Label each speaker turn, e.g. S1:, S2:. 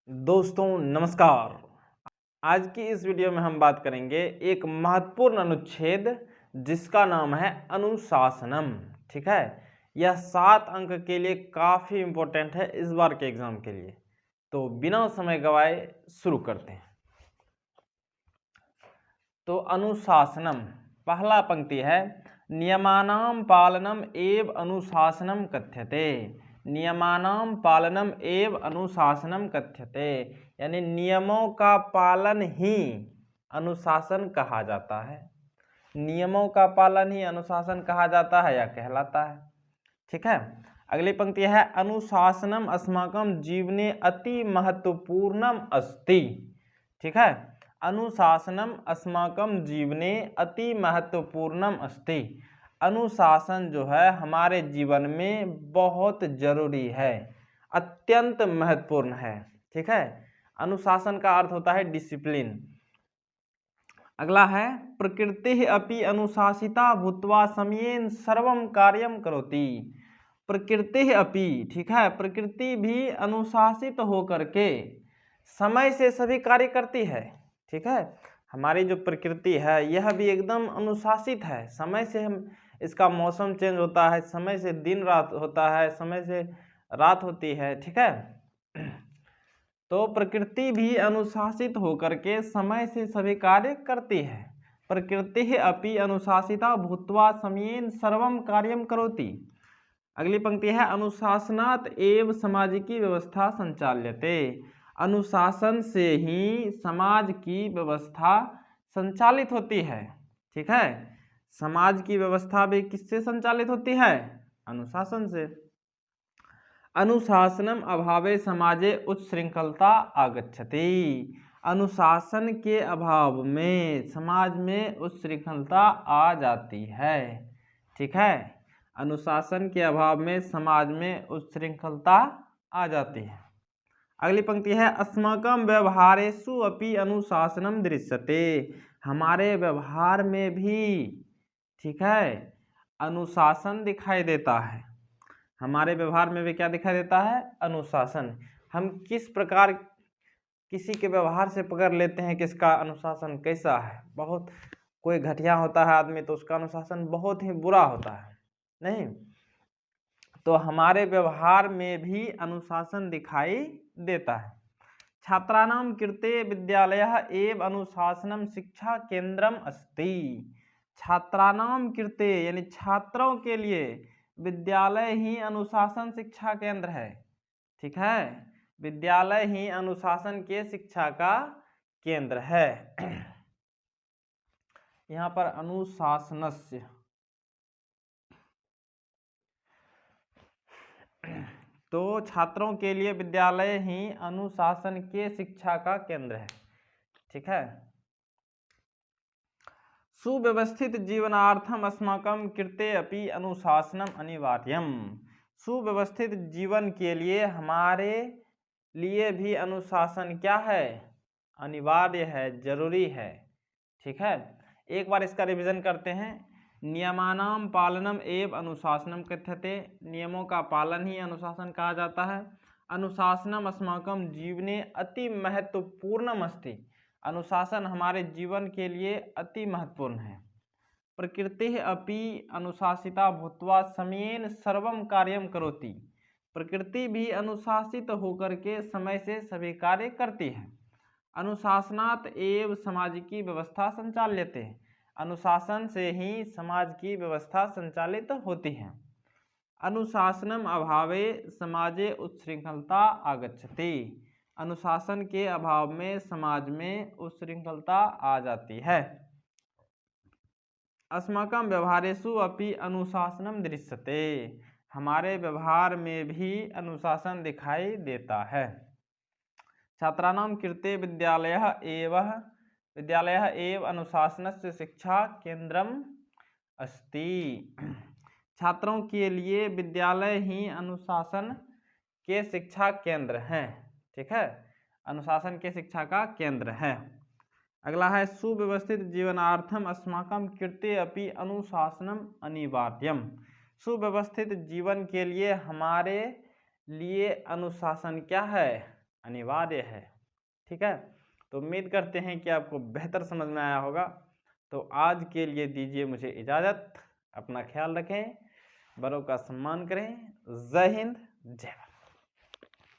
S1: दोस्तों नमस्कार। आज की इस वीडियो में हम बात करेंगे एक महत्वपूर्ण अनुच्छेद जिसका नाम है अनुशासनम। ठीक है, यह 7 अंक के लिए काफ़ी इम्पोर्टेंट है इस बार के एग्जाम के लिए। तो बिना समय गवाए शुरू करते हैं। तो अनुशासनम पहला पंक्ति है, नियमानां पालनम एव अनुशासनम कथ्यते। नियमानां पालनम एव अनुशासनम कथ्यते, यानी नियमों का पालन ही अनुशासन कहा जाता है। नियमों का पालन ही अनुशासन कहा जाता है या कहलाता है। ठीक है, अगली पंक्ति है, अनुशासनम अस्माकं जीवने अति महत्वपूर्णम अस्ति। ठीक है, अनुशासनम अस्माकं जीवने अति महत्वपूर्णम अस्ति। अनुशासन जो है हमारे जीवन में बहुत जरूरी है, अत्यंत महत्वपूर्ण है। ठीक है, अनुशासन का अर्थ होता है डिसिप्लिन। अगला है, प्रकृति अपि अनुशासिता भूत्वा समयेन सर्वं कार्यं करोति। प्रकृति अपि, ठीक है, प्रकृति भी अनुशासित होकर के समय से सभी कार्य करती है। ठीक है, हमारी जो प्रकृति है यह भी एकदम अनुशासित है। समय से हम इसका मौसम चेंज होता है, समय से दिन रात होता है, समय से रात होती है। ठीक है, तो प्रकृति भी अनुशासित होकर के समय से सभी कार्य करती है। प्रकृति अपि अनुशासिता भूत्वा समयेन सर्वं कार्यं करोति। अगली पंक्ति है, अनुशासनात् एव सामाजिकी व्यवस्था संचाल्यते। अनुशासन से ही समाज की व्यवस्था संचालित होती है। ठीक है, समाज की व्यवस्था भी किससे संचालित होती है? अनुशासन से। अनुशासनम अभावे समाजे उच्छृंखलता आगच्छति। अनुशासन के अभाव में समाज में उच्छृंखलता आ जाती है। ठीक है, अनुशासन के अभाव में समाज में उच्छृंखलता आ जाती है। अगली पंक्ति है, अस्माकं व्यवहारेषु अपि अनुशासनम दृश्यते। हमारे व्यवहार में भी, ठीक है, अनुशासन दिखाई देता है। हमारे व्यवहार में भी क्या दिखाई देता है? अनुशासन। हम किस प्रकार किसी के व्यवहार से पकड़ लेते हैं कि इसका अनुशासन कैसा है। बहुत कोई घटिया होता है आदमी तो उसका अनुशासन बहुत ही बुरा होता है, नहीं? तो हमारे व्यवहार में भी अनुशासन दिखाई देता है। छात्राणां कृते विद्यालयः एव अनुशासनम शिक्षा केंद्रम अस्ति। छात्राणां कृते यानी छात्रों के लिए विद्यालय ही अनुशासन शिक्षा केंद्र है। ठीक है, विद्यालय ही अनुशासन के शिक्षा का केंद्र है। यहाँ पर अनुशासनस्य तो छात्रों के लिए विद्यालय ही अनुशासन के शिक्षा का केंद्र है। ठीक है, सुव्यवस्थित जीवनार्थम अस्माकं कृते अपि अनुशासनम अनिवार्यम। सुव्यवस्थित जीवन के लिए हमारे लिए भी अनुशासन क्या है? अनिवार्य है, जरूरी है। ठीक है, एक बार इसका रिवीजन करते हैं। नियमानां पालनम एव अनुशासनम कथ्यते। नियमों का पालन ही अनुशासन कहा जाता है। अनुशासनम अस्माकं जीवने अति महत्वपूर्णम अस्ति। अनुशासन हमारे जीवन के लिए अति महत्वपूर्ण है। प्रकृति अपि अनुशासिता भूत्वा समयेन सर्वं कार्यं करोति। प्रकृति भी अनुशासित होकर के समय से सभी कार्य करती है। अनुशासनात् एव सामाजिकी व्यवस्था संचाल्यते। अनुशासन से ही समाज की व्यवस्था संचालित होती है। अनुशासनम अभावे समाजे उच्छृंखलता आगच्छति। अनुशासन के अभाव में समाज में उच्छृंखलता आ जाती है। अस्माकं व्यवहारेषु अपि अनुशासनम दृश्यते। हमारे व्यवहार में भी अनुशासन दिखाई देता है। छात्राणां कृते विद्यालयः एव अनुशासनस्य शिक्षा केंद्रम अस्ति। छात्रों के लिए विद्यालय ही अनुशासन के शिक्षा केंद्र हैं। ठीक है, अनुशासन के शिक्षा का केंद्र है। अगला है, सुव्यवस्थित जीवनार्थम अस्माकं कृते अपि अनुशासनम अनिवार्यम। सुव्यवस्थित जीवन के लिए हमारे लिए अनुशासन क्या है? अनिवार्य है। ठीक है, तो उम्मीद करते हैं कि आपको बेहतर समझ में आया होगा। तो आज के लिए दीजिए मुझे इजाज़त। अपना ख्याल रखें, बड़ों का सम्मान करें। जय हिंद, जय भारत।